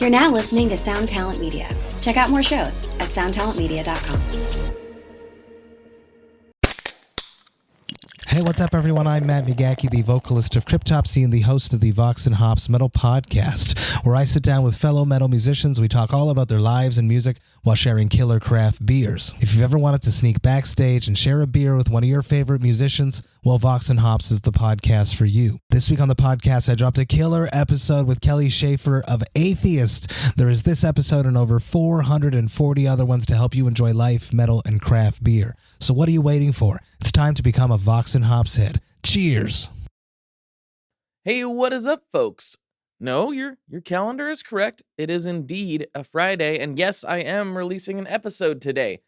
You're now listening to Sound Talent Media. Check out more shows at soundtalentmedia.com. Hey, what's up, everyone? I'm Matt Migaki, the vocalist of Cryptopsy and the host of the Vox and Hops Metal Podcast, where I sit down with fellow metal musicians. We talk all about their lives and music while sharing killer craft beers. If you've ever wanted to sneak backstage and share a beer with one of your favorite musicians, well, Vox and Hops is the podcast for you. This week on the podcast, I dropped a killer episode with Kelly Schaefer of Atheist. There is this episode and over 440 other ones to help you enjoy life, metal, and craft beer. So what are you waiting for? It's time to become a Vox and Hops head. Cheers! Hey, what is up, folks? No, your calendar is correct. It is indeed a Friday, and yes, I am releasing an episode today.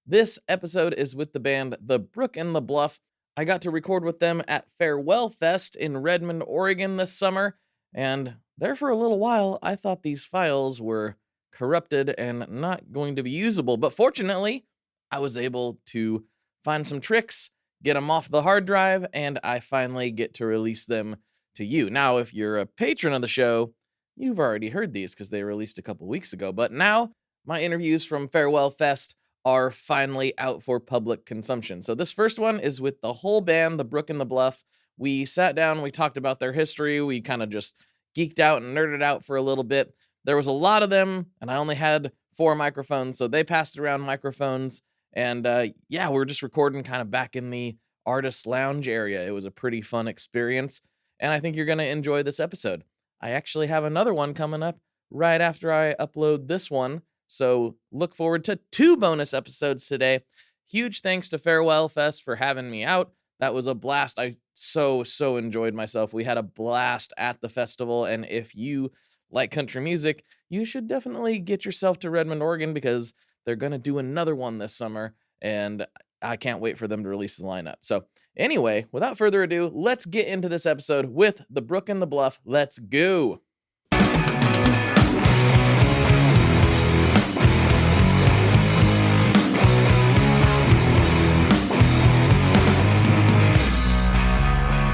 This episode is with the band The Brook and the Bluff. I got to record with them at Fairwell Fest in Redmond, Oregon this summer, and there for a little while, I thought these files were corrupted and not going to be usable, but fortunately, I was able to find some tricks, get them off the hard drive, and I finally get to release them to you. Now, if you're a patron of the show, you've already heard these because they released a couple weeks ago, but now my interviews from Fairwell Fest are finally out for public consumption. So this first one is with the whole band, The Brook and the Bluff. We sat down, we talked about their history, we kind of just geeked out and nerded out for a little bit. There was a lot of them, and I only had 4 microphones, so they passed around microphones. And we're just recording kind of back in the artist lounge area. It was a pretty fun experience, and I think you're going to enjoy this episode. I actually have another one coming up right after I upload this one, so look forward to 2 bonus episodes today. Huge thanks to Fairwell Fest for having me out. That was a blast. I so enjoyed myself. We had a blast at the festival, and if you like country music, you should definitely get yourself to Redmond, Oregon, because they're going to do another one this summer, and I can't wait for them to release the lineup. So anyway, without further ado, let's get into this episode with The Brook and the Bluff. Let's go.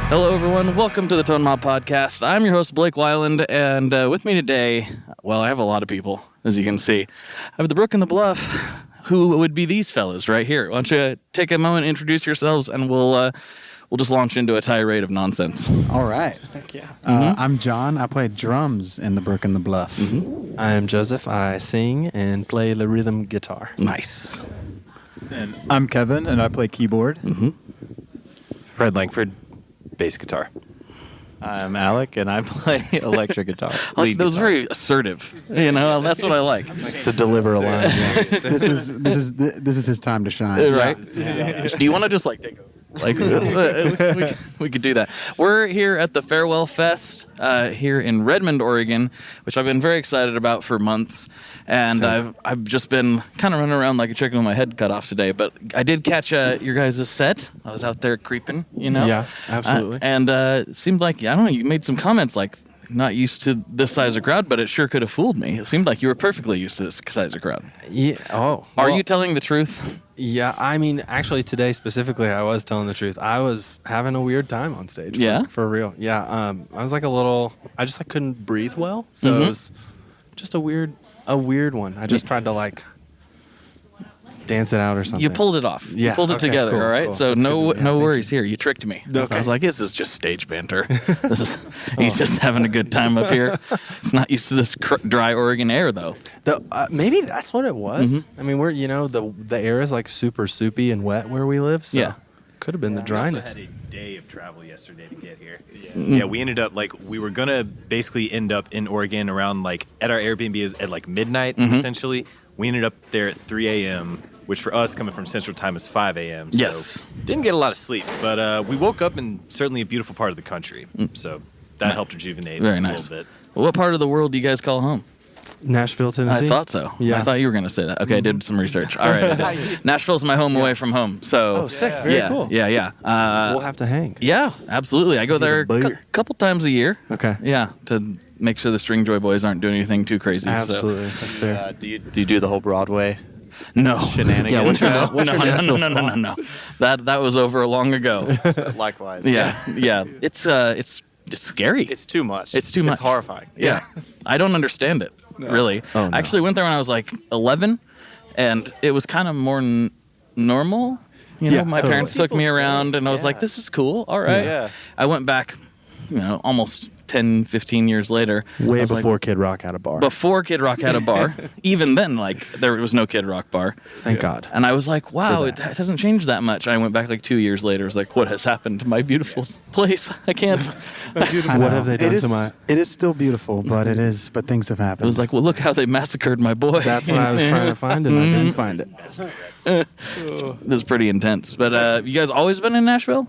Hello, everyone. Welcome to the Tone Mob Podcast. I'm your host, Blake Weiland, and with me today, well, I have a lot of people, as you can see. I have the Brook and the Bluff, who would be these fellas right here. Why don't you take a moment, introduce yourselves, and we'll just launch into a tirade of nonsense. All right. Heck yeah. I'm John. I play drums in the Brook and the Bluff. Mm-hmm. I'm Joseph. I sing and play the rhythm guitar. Nice. And I'm Kevin, and I play keyboard. Mm-hmm. Fred Langford, bass guitar. I'm Alec, and I play electric guitar. That was very assertive. You know, that's what I like. To deliver a line. Yeah. This is his time to shine. Right? Yeah. Do you want to just take over? We could do that. We're here at the Fairwell Fest here in Redmond, Oregon, which I've been very excited about for months. And I've just been kind of running around like a chicken with my head cut off today. But I did catch your guys' set. I was out there creeping, you know? Yeah, absolutely. And it seemed like, I don't know, you made some comments like, not used to this size of crowd, but it sure could have fooled me. It seemed like you were perfectly used to this size of crowd. Yeah. Oh. Are you telling the truth? Yeah. I mean, actually, today specifically, I was telling the truth. I was having a weird time on stage. Yeah. For real. Yeah. I was I just couldn't breathe well. So it was just a weird one. I just tried to dance it out or something. You pulled it off. Yeah. You pulled it together, cool, all right? cool. So That's no good. Yeah, worries here. You tricked me. Okay. I was like, this is just stage banter. He's just having a good time up here. It's not used to this dry Oregon air, though. Maybe that's what it was. Mm-hmm. I mean, we're the air is super soupy and wet where we live. So yeah. Could have been the dryness. We also had a day of travel yesterday to get here. Yeah, Mm-hmm. We ended up we were gonna basically end up in Oregon around at our Airbnb at midnight essentially. We ended up there at 3 a.m., which for us coming from Central Time is 5 a.m. So yes. Didn't get a lot of sleep, but we woke up in certainly a beautiful part of the country. So that helped rejuvenate Very a nice. little bit. Well, what part of the world do you guys call home? Nashville, Tennessee. I thought so. Yeah. I thought you were going to say that. Okay, I did some research. All right, I did. Nashville's my home away from home. So, Oh, sick. Very cool. Yeah. We'll have to hang. Yeah, absolutely. I go there a couple times a year. Okay. Yeah, to make sure the String Joy Boys aren't doing anything too crazy. Absolutely. That's fair. Do you do the whole Broadway No. shenanigans? Yeah, what's your No. That was over long ago. Likewise. Yeah. It's scary. It's too much. It's too much. It's horrifying. Yeah. I don't understand it. really. Oh, no. I actually went there when I was like 11, and it was kind of more normal. You know, Yeah, my totally. parents took me People say, around, and I was like, yeah. this is cool. All right. Yeah. I went back, almost 10, 15 years later. Way I was like, before Kid Rock had a bar. before Kid Rock had a bar. Even then, there was no Kid Rock bar. Thank God. And I was like, wow, For it that. hasn't changed that much. I went back 2 years later. I was like, what has happened to my beautiful place? I can't. What have they done to my? It is still beautiful, but things have happened. It was like, well, look how they massacred my boy. That's what I was trying to find, and I didn't find it. It was pretty intense. But you guys always been in Nashville?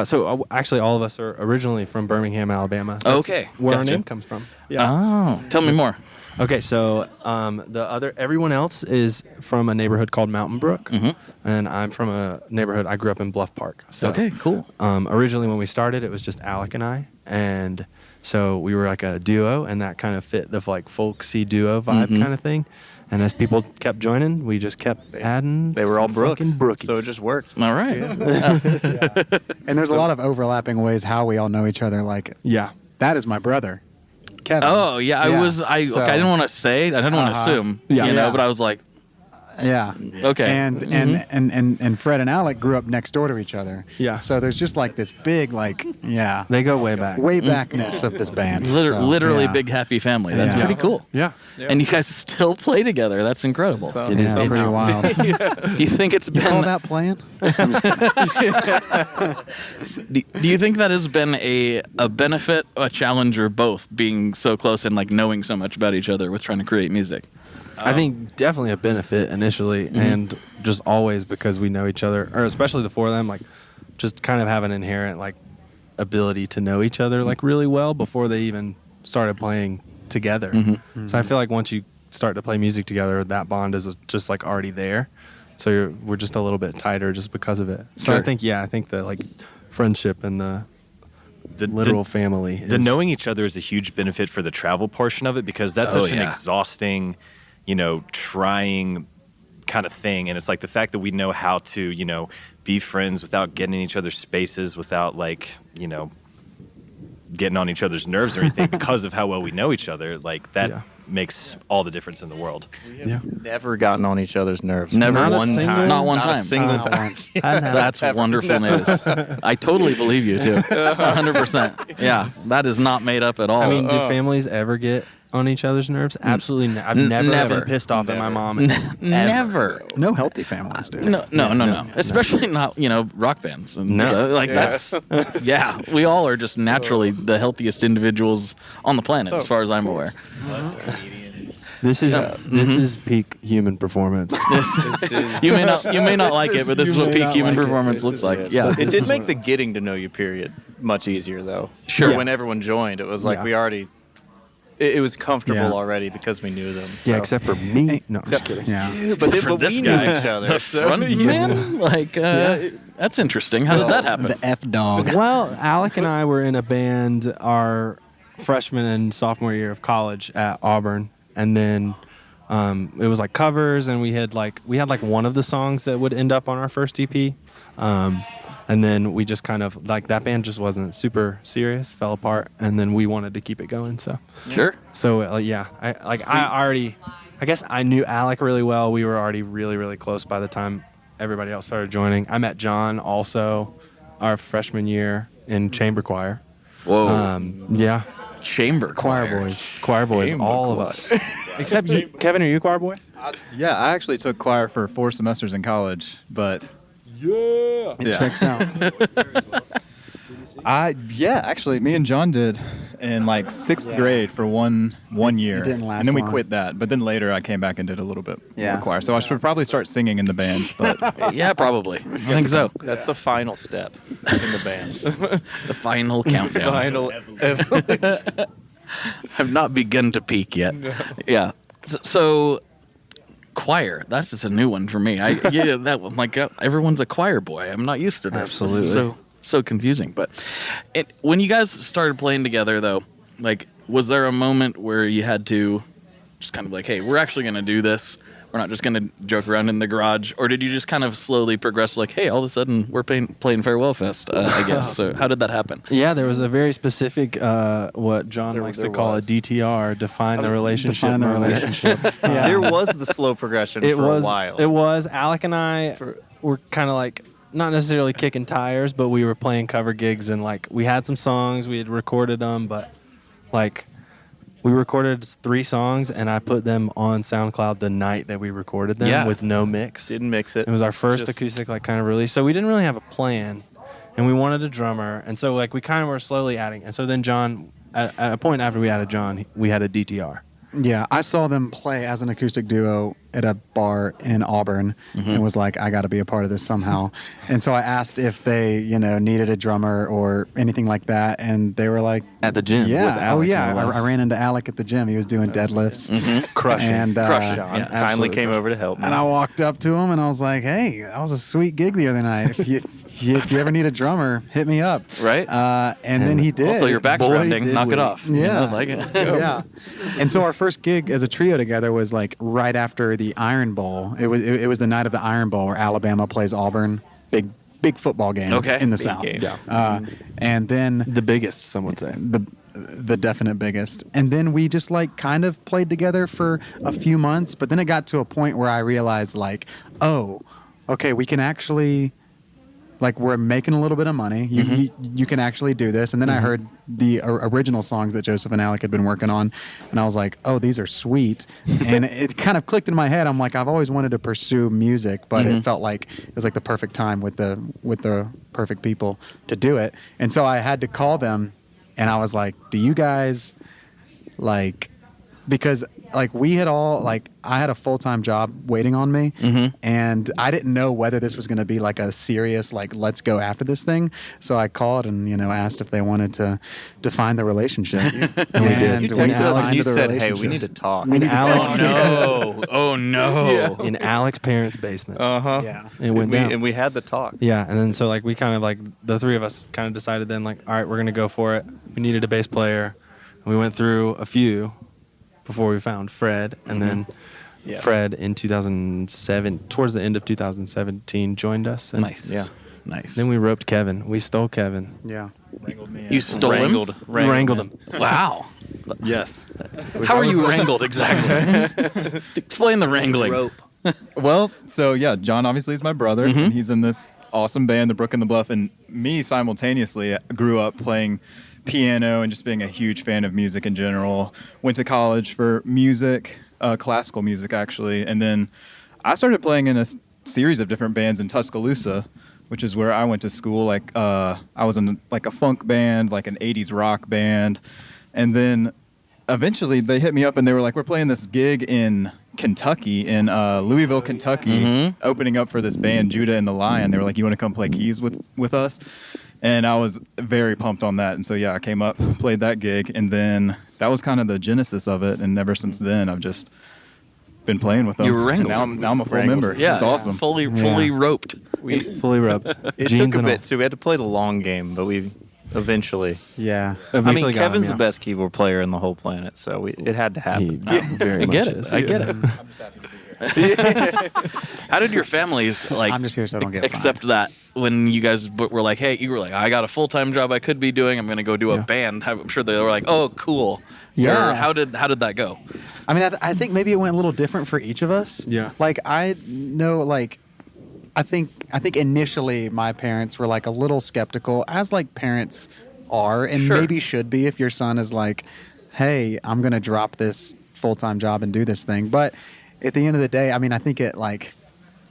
So actually, all of us are originally from Birmingham, Alabama. That's Okay, where our gotcha. name comes from. Yeah. Oh, tell me more. Okay, so everyone else is from a neighborhood called Mountain Brook, and I'm from a neighborhood. I grew up in Bluff Park. So, Okay, cool. Originally, when we started, it was just Alec and I, and so we were like a duo, and that kind of fit the folksy duo vibe kind of thing. And as people kept joining, we just kept adding. They were all some Brooks, fucking Brookies. so it just worked. All right. and there's a lot of overlapping ways how we all know each other. Like, Yeah. that is my brother, Kevin. Oh, yeah. I So- didn't want to say. I didn't want to assume. Yeah. Yeah. But I was like, Yeah. okay. And Fred and Alec grew up next door to each other. Yeah. So there's just this big They go way back. way backness of this band. So, literally yeah. big happy family. That's Yeah. pretty cool. Yeah. And you guys still play together. That's incredible. So- It is Yeah, pretty wild. Do you think it's You call been? that playing? Do you think that has been a benefit, a challenge, or both? Being so close and knowing so much about each other with trying to create music. I think definitely a benefit initially, and just always because we know each other, or especially the four of them, just kind of have an inherent ability to know each other really well before they even started playing together. So I feel like once you start to play music together, that bond is just already there. So we're just a little bit tighter just because of it. So Sure. I think the friendship and the literal family. The knowing each other is a huge benefit for the travel portion of it, because that's Oh, such an yeah. exhausting, trying kind of thing. And it's the fact that we know how to, be friends without getting in each other's spaces, without getting on each other's nerves or anything because of how well we know each other. That makes all the difference in the world. Yeah. Never gotten on each other's nerves. Never Not one a time. single- Not one not a time. single time. That's wonderful news. I totally believe you too. 100%. Yeah, that is not made up at all. I mean, do families ever get on each other's nerves? Absolutely not. I've never never. been pissed off at my mom. never. No healthy families do. No. Especially not, rock bands. And No. so, that's, we all are just naturally the healthiest individuals on the planet, as far as I'm aware. This is peak human performance. You may not like it, but this is you what may peak not human like it, performance looks like. Yeah. It did make the getting to know you period much easier, though. Sure. When everyone joined, it was Yeah. we already... It was comfortable Yeah. already because we knew them. So. Yeah, except for me. No, I'm just kidding. Yeah. But, for but this we guy, knew each other. The so- front man? That's interesting. How did that happen? The F dog. Well, Alec and I were in a band our freshman and sophomore year of college at Auburn, and then it was covers, and we had one of the songs that would end up on our first EP, and then we just kind of that band just wasn't super serious, fell apart, and then we wanted to keep it going. So Sure. I guess I knew Alec really well. We were already really, really close by the time everybody else started joining. I met John also our freshman year in chamber choir. Whoa. Yeah. Chamber Choir boys. Choir boys, Chamber all choir. of us. Except you, Kevin, are you a choir boy? Yeah, I actually took choir for 4 semesters in college, but Checks out. actually, me and John did in 6th grade for one year. It didn't last and then we long. quit that. But then later I came back and did a little bit Yeah. more choir. So I should probably start singing in the band. But Yeah, probably. I think so. That's the final step in the bands. The final countdown. Final. Have not begun to peak yet. Yeah. So, choir. That's just a new one for me. That one. Everyone's a choir boy. I'm not used to this. Absolutely. This is so confusing. But when you guys started playing together, though, was there a moment where you had to just kind of hey, we're actually going to do this? we're not just going to joke around in the garage? Or did you just kind of slowly progress like, hey, all of a sudden we're playing Fairwell Fest, I guess. So how did that happen? Yeah, there was a very specific, what John likes to call a DTR, define the relationship. Define the relationship. Yeah. There was the slow progression for a while. It was. Alec and I were kind of like, not necessarily kicking tires, but we were playing cover gigs, and like we had some songs, we had recorded them, but like we recorded 3 songs and I put them on SoundCloud the night that we recorded them with no mix. Didn't mix it. It was our first acoustic like kind of release, so we didn't really have a plan, and we wanted a drummer, and so like we kind of were slowly adding, and so then John, at a point after we added John, we had a DTR. Yeah, I saw them play as an acoustic duo at a bar in Auburn and was like, I got to be a part of this somehow. And so I asked if they, needed a drummer or anything like that, and they were like, at the gym. Yeah. With Alec, I ran into Alec at the gym. He was doing deadlifts. Crushing. And John kindly came over to help me. And I walked up to him and I was like, hey, that was a sweet gig the other night. If you ever need a drummer, hit me up. Right. And then he did. Also, your back's rounding. Knock it off. Yeah. Like it. Yeah. And so our first gig as a trio together was like right after the Iron Bowl. It was the night of the Iron Bowl where Alabama plays Auburn. Big football game in the South. Game. Yeah. And then the biggest, some would say. The definite biggest. And then we just like kind of played together for a few months, but then it got to a point where I realized like, oh, okay, we can actually, like, we're making a little bit of money. You can actually do this. And then I heard the original songs that Joseph and Alec had been working on, and I was like, oh, these are sweet. And it kind of clicked in my head. I'm like, I've always wanted to pursue music, but it felt like it was like the perfect time with the perfect people to do it. And so I had to call them, and I was like, do you guys, like, because like we had all, like, I had a full-time job waiting on me, and I didn't know whether this was going to be like a serious, like, let's go after this thing. So I called and, asked if they wanted to define the relationship. And we did. You texted us and you said, hey, we need to talk. Oh no. Yeah. In Alec's parents' basement. Yeah. It went down. And we had the talk. Yeah, and then so like we kind of like the 3 of us kind of decided then like, all right, we're gonna go for it. We needed a bass player. And we went through a few before we found Fred, and then Fred in 2007, towards the end of 2017, joined us. And Nice. Yeah. Nice. Then we roped Kevin. We stole Kevin. Yeah. Wrangled me. You stole him? Wrangled him. Wow. Yes. How are you wrangled exactly? Explain the wrangling. Rope. Well, so yeah, John obviously is my brother. And he's in this awesome band, the Brook and the Bluff, and me simultaneously grew up playing piano and just being a huge fan of music in general. Went to college for music, classical music actually, and then I started playing in a series of different bands in Tuscaloosa, which is where I went to school. Like I was in like a funk band, like an 80s rock band, and then eventually they hit me up and they were like, we're playing this gig in Kentucky, in Louisville, Kentucky, opening up for this band, Judah and the Lion. They were like, you want to come play keys with us? And I was very pumped on that. And so, yeah, I came up, played that gig, and then that was kind of the genesis of it. And ever since then, I've just been playing with them. You were wrangled. Now I'm a full member. Yeah. It's awesome. Fully roped. Fully roped. It Jeans took a and bit, too. We had to play the long game, but we eventually... Yeah. Eventually got Kevin's him, the best keyboard player in the whole planet, so it had to happen. He very I much get it. is. I get it. I'm just happy to be here. How did your families I'm just here so I don't get accept that when you guys were like, hey, you were like, I got a full-time job I could be doing. I'm going to go do a band. I'm sure they were like, oh, cool. Yeah. Or how did that go? I mean, I think maybe it went a little different for each of us. Yeah. Like I know, like I think initially my parents were like a little skeptical, as like parents are, and maybe should be if your son is like, hey, I'm gonna drop this full-time job and do this thing. But at the end of the day, I mean, I think it like,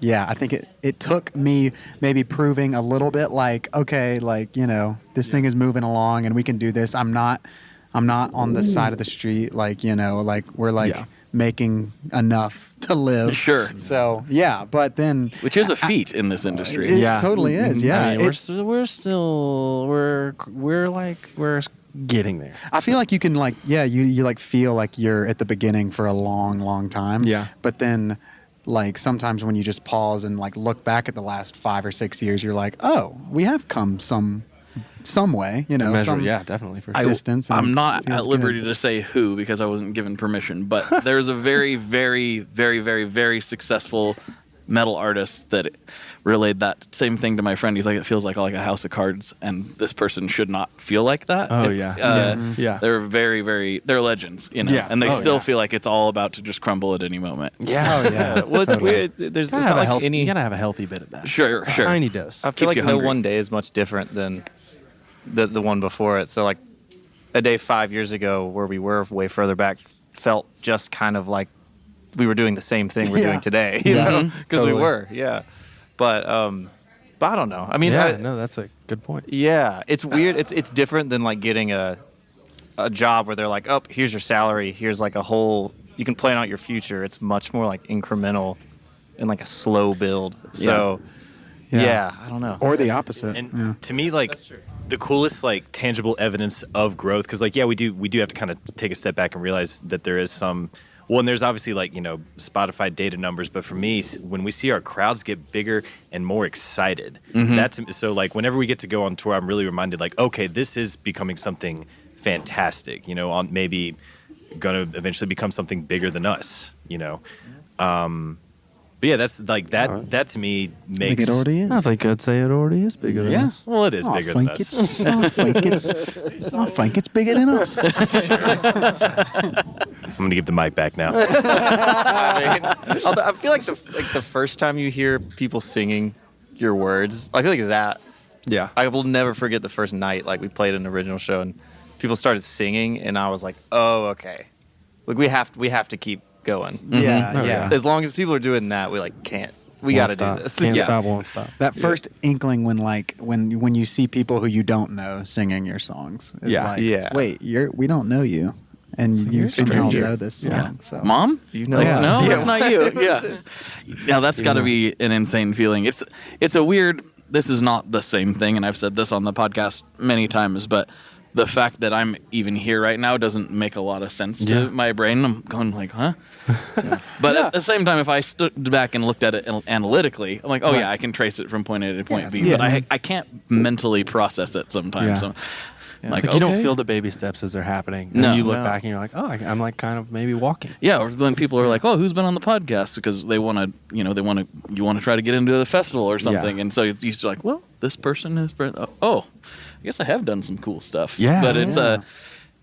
yeah, I think it took me maybe proving a little bit like, okay, like, this thing is moving along and we can do this. I'm not on the side of the street, like, like we're like making enough to live. Sure. So yeah, but then Which is a feat in this industry. it totally is. Yeah. I mean, we're getting there. I feel like you can like, you like feel like you're at the beginning for a long, long time. Yeah. But then like sometimes when you just pause and like look back at the last 5 or 6 years, you're like, oh, we have come some some way, measure, some definitely for sure. distance. and I'm not feels at liberty good. to say who because I wasn't given permission, but there's a very, very, very, very, very successful metal artist that relayed that same thing to my friend. He's like, it feels like a house of cards, and this person should not feel like that. Oh, They're very, very, they're legends, Yeah. and they Oh, still yeah. feel like it's all about to just crumble at any moment. Yeah. Oh yeah. Well, it's weird. There's it's not like any. You gotta have a healthy bit of that. Sure. Tiny dose. I keeps feel like you no hungry. one day is much different than the one before it. So like a day 5 years ago where we were way further back felt just kind of like we were doing the same thing we're doing today, you know, because we were, But I don't know. I mean, that's a good point. yeah, it's weird. It's different than like getting a job where they're like, oh, here's your salary. Here's like a whole. You can plan out your future. It's much more like incremental and like a slow build. So, yeah I don't know. Or the opposite. And to me, like the coolest, like tangible evidence of growth, because like we do have to kind of take a step back and realize that there is some. Well, and there's obviously like Spotify data numbers, but for me, when we see our crowds get bigger and more excited, so like whenever we get to go on tour, I'm really reminded like, okay, this is becoming something fantastic. On maybe gonna eventually become something bigger than us. But yeah, that's like that. That to me I think makes. it already is. I think I'd say it already is bigger than us. Well, it is bigger than us. I think it's bigger than us. I'm gonna give the mic back now. Although I feel like the first time you hear people singing your words, I feel like that. Yeah. I will never forget the first night. Like we played an original show and people started singing, and I was like, oh, okay. Like we have to keep going. Yeah. As long as people are doing that, we like can't. We got to do this. Can't stop, won't stop. That first inkling when you see people who you don't know singing your songs is wait, we don't know you, and you somehow know this song. So Mom? You know, No, it's not you. Yeah. Now that's got to be an insane feeling. It's a weird. This is not the same thing, and I've said this on the podcast many times, but the fact that I'm even here right now doesn't make a lot of sense to my brain. I'm going like, huh? But at the same time, if I stood back and looked at it analytically, I'm like, oh yeah, I can trace it from point A to point B. But I can't mentally process it sometimes. So like, you don't feel the baby steps as they're happening. And you look back and you're like, oh, I'm like kind of maybe walking. Yeah, or then people are like, "Oh, who's been on the podcast?" Because they want to, you want to try to get into the festival or something, and so you're just like, "Well, this person is, oh, I guess I have done some cool stuff." Yeah, but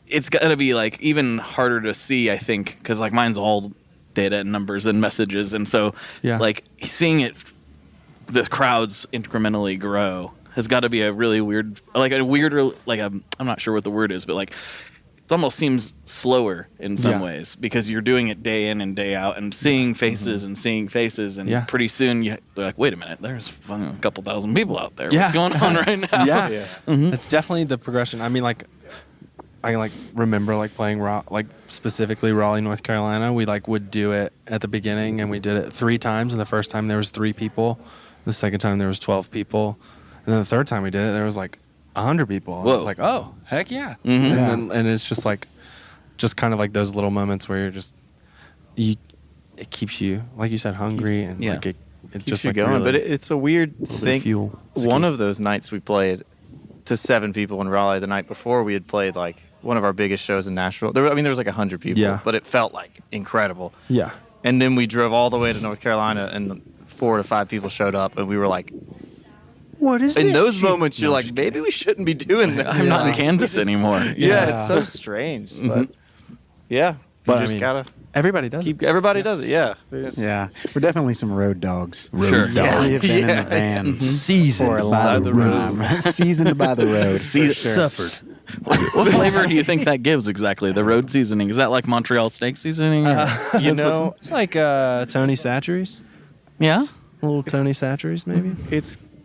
it's got to be like even harder to see, I think, because like mine's all data and numbers and messages, and so like seeing the crowds incrementally grow has got to be a really weird, I'm not sure what the word is, but like it almost seems slower in some ways because you're doing it day in and day out and seeing faces and seeing faces, and pretty soon you're like, wait a minute, there's a couple thousand people out there. What's going on right now? It's definitely the progression. I mean, like I remember like playing specifically Raleigh, North Carolina. We would do it at the beginning, and we did it 3 times. And the first time there was 3 people, the second time there was 12 people. And then the third time we did it, there was like 100 people. And I was like, oh, heck yeah. And it's just like, just kind of like those little moments where it keeps you, like you said, hungry. And like it keeps just you like going. really, But it's a weird thing. Fuel. One of those nights we played to 7 people in Raleigh. The night before we had played like one of our biggest shows in Nashville. There was like 100 people, but it felt like incredible. Yeah. And then we drove all the way to North Carolina, and 4 to 5 people showed up, and we were like, what is in those moments, you're like, maybe we shouldn't be doing this. I'm not in Kansas anymore. Yeah, it's so strange. But But just gotta everybody does keep. Everybody does it. Yeah. Yeah, we're definitely some road dogs. Sure. We have been in the van seasoned for a lot of time. Seasoned by the road. suffered. What flavor do you think that gives exactly? The road seasoning, is that like Montreal steak seasoning? It's like Tony Chachere's. Yeah, a little Tony Chachere's maybe.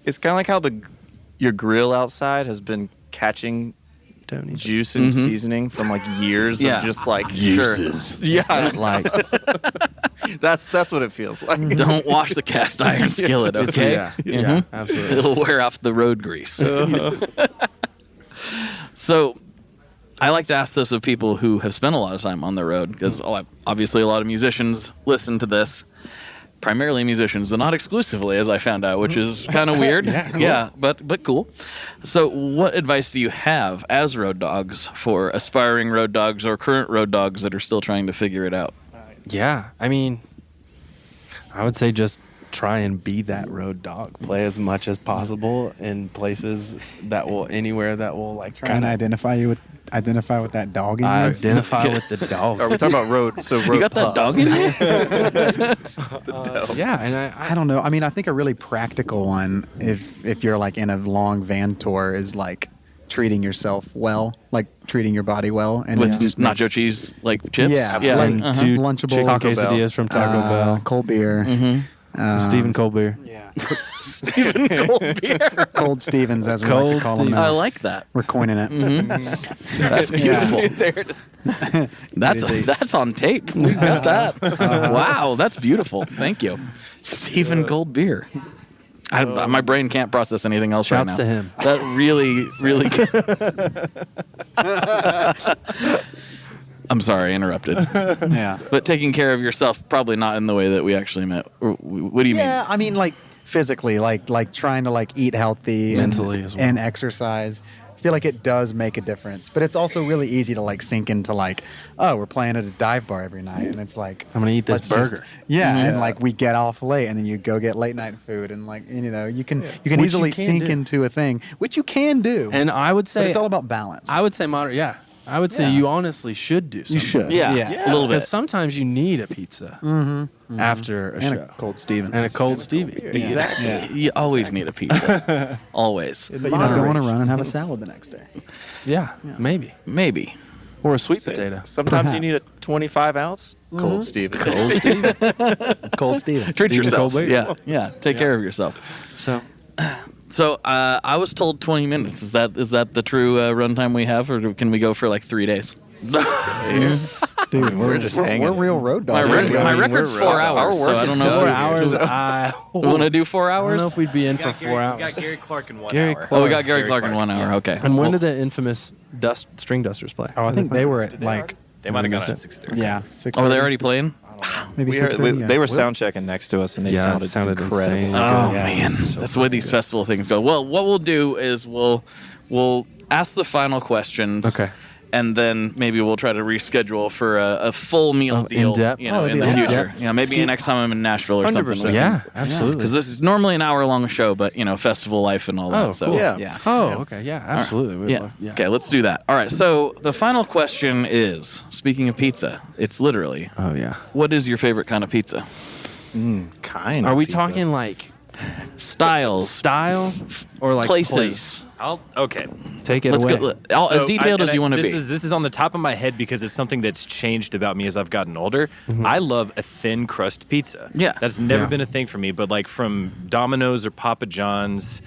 It's kind of like how your grill outside has been catching Tony juice and seasoning from like years of just like juices. Yeah, like that's what it feels like. Don't wash the cast iron skillet, okay? Yeah, absolutely. It'll wear off the road grease. So, I like to ask this of people who have spent a lot of time on the road, because obviously a lot of musicians listen to this. primarily musicians, and not exclusively, as I found out, which is kind of weird. Yeah, but cool. So, what advice do you have as road dogs for aspiring road dogs or current road dogs that are still trying to figure it out? Yeah, I mean, I would say just try and be that road dog. Play as much as possible in places anywhere that will like Try and identify with that dog in you. Identify with the dog. Are we talking about road? So road You got that dog in you? Yeah, and I don't know. I mean, I think a really practical one, if you're like in a long van tour, is like treating yourself well, like treating your body well, and With it just nacho makes- cheese, like chips? Yeah, yeah. like Two Lunchables, chicken quesadillas from Taco Bell. cold beer, Stephen Colbert. Stephen Colbert. Cold Stevens, as we like Cold to call Stevens. them. I Now. like that. We're coining it. That's beautiful. That's on tape. We got that. Wow, that's beautiful. Thank you, Stephen Cold Beer. My brain can't process anything else Shouts right now. to him. That really. I'm sorry, I interrupted. Yeah. But taking care of yourself, probably not in the way that we actually meant. What do you mean? Yeah, I mean, like physically, like trying to like eat healthy, Mentally as well. and exercise. I feel like it does make a difference, but it's also really easy to like sink into like, oh, we're playing at a dive bar every night, and it's like I'm gonna eat this let's burger. and like we get off late, and then you go get late night food, and like you can Which you easily can sink do. into a thing, which you can do, And I would but say it's all about balance. I would say moderate. Yeah, I would say Yeah. you honestly should do something. you should, Yeah, yeah. a little bit. Because sometimes you need a pizza after a And show a cold Steven. and a cold Stevie. Exactly. Yeah. You always need a pizza. Always. But you know, go on a run and have a salad the next day. Yeah, maybe. Maybe. Or a sweet potato. Sometimes you Perhaps. need a 25 ounce cold Steven. Cold Stevie. Cold Steven. Treat Stephen yourself. Colbert. Yeah. Take care of yourself. So So I was told 20 minutes. Is that the true runtime we have, or can we go for like 3 days? Dude, we're just hanging. We're real road My, dogs. rec- my We're record's road 4 dogs. hours, Our so work I don't is know. 4 if hours. we want to do 4 I don't hours. know if we'd be in for 4 hours. We got Gary Clark in 1 Gary hour. Clark. Oh, we got Gary Clark in 1 hour. yeah. Okay. And when Well, did the infamous string dusters play? Oh, I think they were at like They might have gone at 6:30. yeah 6. Oh, are they already playing? Maybe We heard, 6:30, yeah. they were sound checking next to us, and they Yeah, it sounded, sounded incredible. insane. Oh Yeah. man, that's the way these festival things go. Well, what we'll do is we'll ask the final questions. Okay. And then maybe we'll try to reschedule for a full meal deal. in-depth? You know, that'd in be the awesome. future. Yeah, maybe next time I'm in Nashville or something. 100%. Yeah, absolutely. Because this is normally an hour-long show, but festival life and all that. Oh, So cool. Yeah. Yeah. Oh, okay. Yeah, absolutely. We'd Yeah. love- Okay, let's do that. All right. So the final question is: speaking of pizza, it's literally, Oh, yeah. what is your favorite kind of pizza? Kind Are of we pizza. talking like Styles, style or like places. place? Okay. Take it Let's away. go. As detailed as you want to be. This is on the top of my head because it's something that's changed about me as I've gotten older. I love a thin crust pizza. Yeah. That's never Yeah. been a thing for me, but like from Domino's or Papa John's,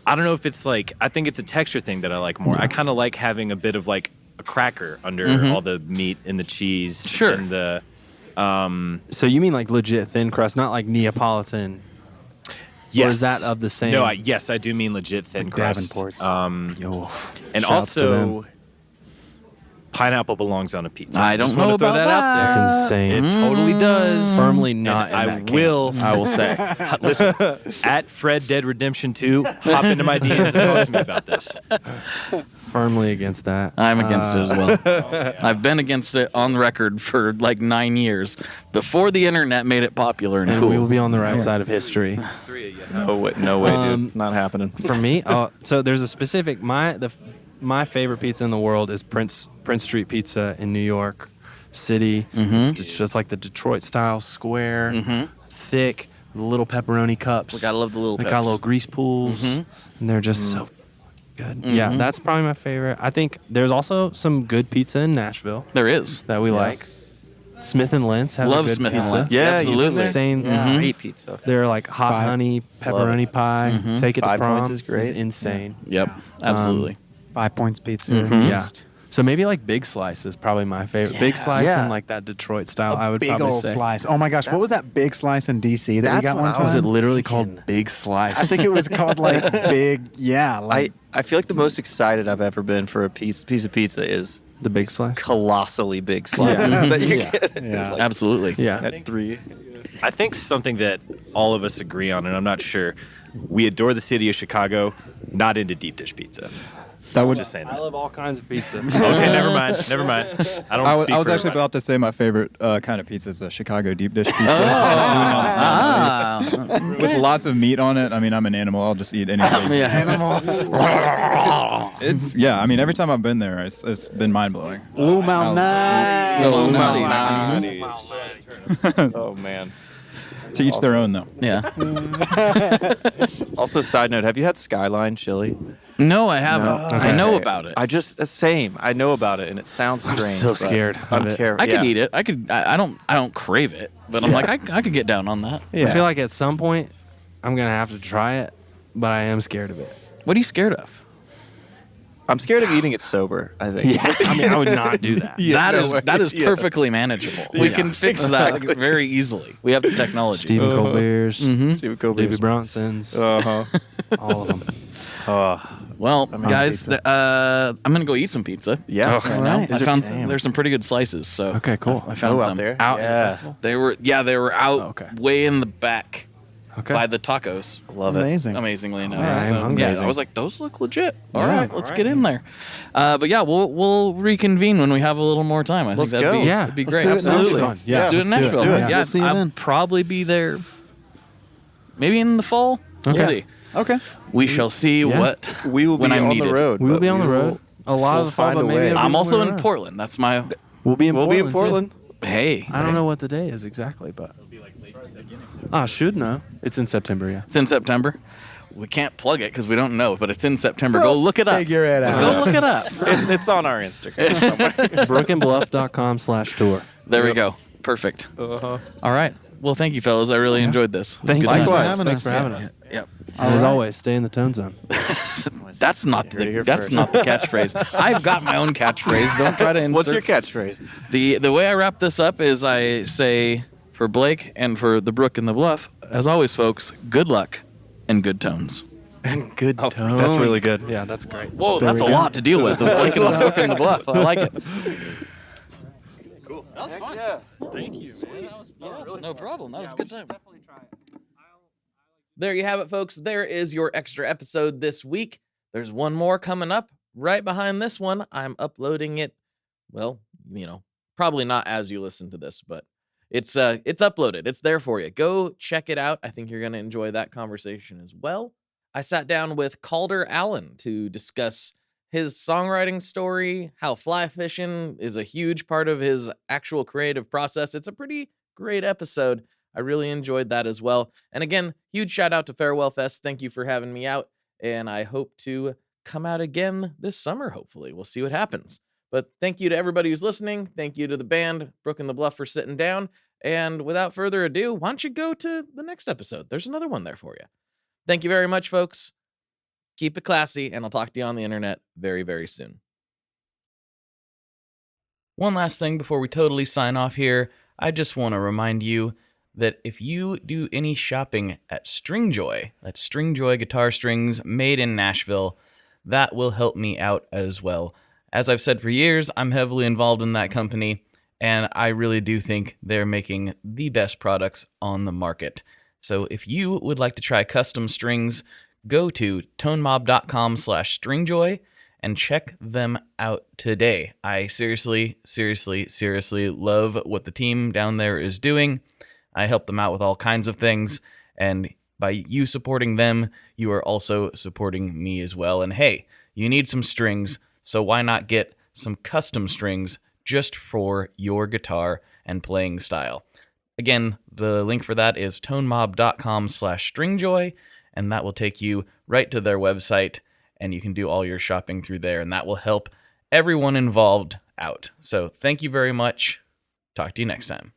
I don't know if it's like, I think it's a texture thing that I like more. I kind of like having a bit of like a cracker under all the meat and the cheese. Sure. And the, So you mean like legit thin crust, not like Neapolitan? yes. Or is that of the same? No, yes, I do mean legit thin crust. Davenport's. Yo. And Shouts to also, pineapple belongs on a pizza. I don't Just know wanna throw about that out that. there. That's insane. It totally does. Firmly not. And in I that camp. will. I will say. Listen, at Fred Dead Redemption 2, hop into my DMs and talk to me about this. Firmly against that. I'm against it as well. I've been against it on record for like 9 years before the internet made it popular and, And cool. we will be on the right side of history. No way, dude. Not happening. For me, so there's a specific my favorite pizza in the world is Prince Street Pizza in New York City. It's just like the Detroit style square, thick, the little pepperoni cups. We gotta love the little They got peps. little grease pools, and they're just so good. Yeah, that's probably my favorite. I think there's also some good pizza in Nashville There is. that we like. Smith and Lentz has Love a good Smith and pizza. Lentz. Yeah, absolutely. Insane. Great pizza. They're like hot Five. honey pepperoni pie. Take it 5 to prom. points is great. It's insane. Yep, absolutely. 5 points pizza. Yeah. So maybe like Big Slice is probably my favorite. Big Slice Yeah. and like that Detroit style. I A would big probably old say. slice. Oh my gosh, what was that big slice in DC that we That's got what one I time? was Was it literally called Big Slice? I think it was called like big. Yeah, like I feel like the most excited I've ever been for a piece of pizza is the Big Slice. colossally big slices that you get. Yeah. Like, Absolutely. Yeah. at 3. I think something that all of us agree on, and I'm not sure, we adore the city of Chicago, not into deep dish pizza. That would Just saying that. I love all kinds of pizza. Okay, never mind. I don't speak I was for actually everybody. about to say my favorite kind of pizza is a Chicago deep dish pizza. With lots of meat on it. I mean, I'm an animal. I'll just eat anything. It's I mean, every time I've been there, it's been mind blowing. Blue Mountain. Oh man. To each their own, though. Yeah. Also, side note: have you had Skyline chili? No, I haven't. I know Okay. about it. Same. I know about it, and it sounds strange. so but scared I'm of it. terrified. I could eat it. I don't crave it, but I'm like I could get down on that. I feel like at some point I'm gonna have to try it, but I am scared of it. What are you scared of? I'm scared of eating it sober. I think. Yeah, I mean, I would not do that. That is perfectly manageable. We can fix that very easily. We have the technology. Stephen Colbert's, Stephen Colbert's. Davy Bronson's, Uh-huh. all of them. Well, guys, I'm gonna go eat some pizza. Yeah. Right now. I found there's some pretty good slices. So Okay, cool. I found some out there. Out Yeah. They were out Okay. way in the back Okay. by the tacos. Love it. Amazing. Amazingly enough. I'm So, hungry. I was like, those look legit. All Yeah. right, let's get in there. But yeah, we'll reconvene when we have a little more time. I Let's think that'd go. be, Yeah. that'd be Let's great. do it in Absolutely. Nashville. Yeah, Let's do it in let's Nashville. do it. Yeah. Yeah, We'll see you I'll then. probably be there. Maybe in the fall. We'll Yeah. see. Okay. We shall see Yeah. what We will when be I'm on needed. the road. We will but be on the we road. A lot we'll of the fall, find but a maybe way. it'll be I'm also more in around. Portland. That's my We'll be in We'll Portland. be in too. Portland. hey. I don't know what the day is exactly, but I should know. It's in September, yeah. It's in September. We can't plug it because we don't know, but it's in September. Go look it up. Figure it out. Go look it up. It's on our Instagram somewhere. brookandbluff.com/tour. There we go. Perfect. All right. Well, thank you, fellas. I really enjoyed this. It was Thank good you. time. Likewise. Thanks for having us. Yep. And as always, stay in the tone zone. That's not Heard it here that's first. not the catchphrase. I've got my own catchphrase. Don't try to insert. What's your catchphrase? The way I wrap this up is I say for Blake and for the Brook and the Bluff, as always, folks, good luck and good tones. And good tones. That's really good. Yeah, that's great. Whoa, that's a lot to deal with. It's like in the Brook and the Bluff. I like it. Cool. That was fun. Yeah. Thank you. No problem. That was a good time. There you have it, folks. There is your extra episode this week. There's one more coming up right behind this one. I'm uploading it. Well, probably not as you listen to this, but it's uploaded. It's there for you. Go check it out. I think you're going to enjoy that conversation as well. I sat down with Calder Allen to discuss his songwriting story, how fly fishing is a huge part of his actual creative process. It's a pretty great episode. I really enjoyed that as well. And again, huge shout out to Fairwell Fest. Thank you for having me out. And I hope to come out again this summer, hopefully. We'll see what happens. But thank you to everybody who's listening. Thank you to the band, Brook and the Bluff, for sitting down. And without further ado, why don't you go to the next episode? There's another one there for you. Thank you very much, folks. Keep it classy, and I'll talk to you on the internet very, very soon. One last thing before we totally sign off here. I just want to remind you that if you do any shopping at Stringjoy, that's Stringjoy guitar strings made in Nashville, that will help me out as well. As I've said for years, I'm heavily involved in that company, and I really do think they're making the best products on the market. So if you would like to try custom strings, go to tonemob.com/stringjoy and check them out today. I seriously love what the team down there is doing. I help them out with all kinds of things, and by you supporting them, you are also supporting me as well. And hey, you need some strings, so why not get some custom strings just for your guitar and playing style? Again, the link for that is tonemob.com/stringjoy, and that will take you right to their website, and you can do all your shopping through there, and that will help everyone involved out. So thank you very much. Talk to you next time.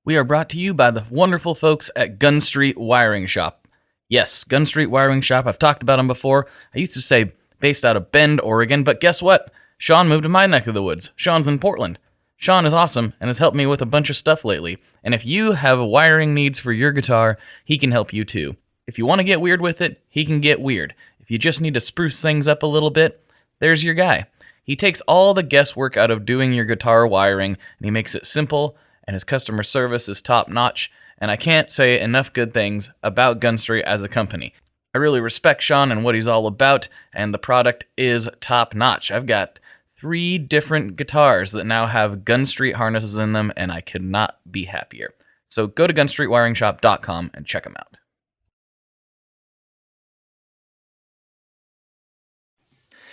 We are brought to you by the wonderful folks at Gun Street Wiring Shop. Yes, Gun Street Wiring Shop. I've talked about them before. I used to say based out of Bend, Oregon, but guess what? Sean moved to my neck of the woods. Sean's in Portland. Sean is awesome and has helped me with a bunch of stuff lately. And if you have wiring needs for your guitar, he can help you too. If you want to get weird with it, he can get weird. If you just need to spruce things up a little bit, there's your guy. He takes all the guesswork out of doing your guitar wiring, and he makes it simple and his customer service is top-notch, and I can't say enough good things about Gun Street as a company. I really respect Sean and what he's all about, and the product is top-notch. I've got 3 different guitars that now have Gun Street harnesses in them, and I could not be happier. So go to gunstreetwiringshop.com and check them out.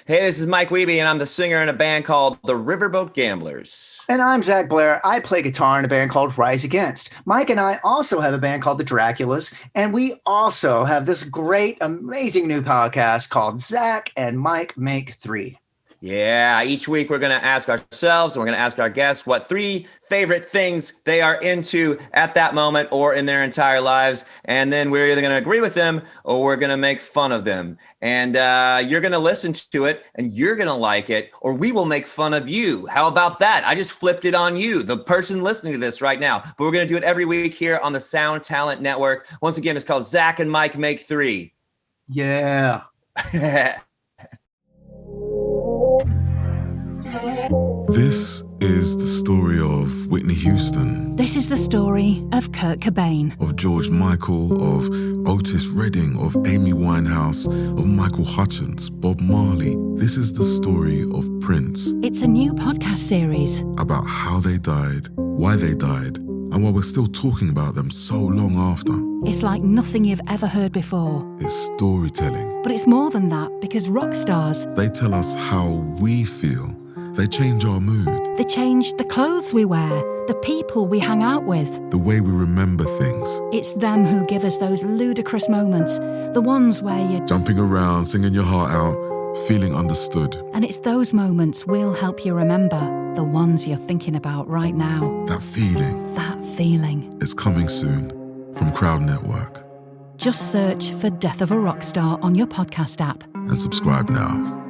Hey, this is Mike Wiebe, and I'm the singer in a band called the Riverboat Gamblers. And I'm Zach Blair. I play guitar in a band called Rise Against. Mike and I also have a band called the Draculas, and we also have this great, amazing new podcast called Zach and Mike Make 3. Yeah, each week we're going to ask ourselves and we're going to ask our guests what 3 favorite things they are into at that moment or in their entire lives. And then we're either going to agree with them or we're going to make fun of them. And you're going to listen to it and you're going to like it, or we will make fun of you. How about that? I just flipped it on you, the person listening to this right now. But we're going to do it every week here on the Sound Talent Network. Once again, it's called Zach and Mike Make 3. Yeah. This is the story of Whitney Houston. This is the story of Kurt Cobain. Of George Michael, of Otis Redding, of Amy Winehouse, of Michael Hutchence, Bob Marley. This is the story of Prince. It's a new podcast series about how they died, why they died, and why we're still talking about them so long after. It's like nothing you've ever heard before. It's storytelling. But it's more than that, because rock stars, they tell us how we feel. They change our mood. They change the clothes we wear, the people we hang out with, the way we remember things. It's them who give us those ludicrous moments, the ones where you're jumping around, singing your heart out, feeling understood. And it's those moments we'll help you remember, the ones you're thinking about right now. That feeling. That feeling. It's coming soon from Crowd Network. Just search for Death of a Rock Star on your podcast app. And subscribe now.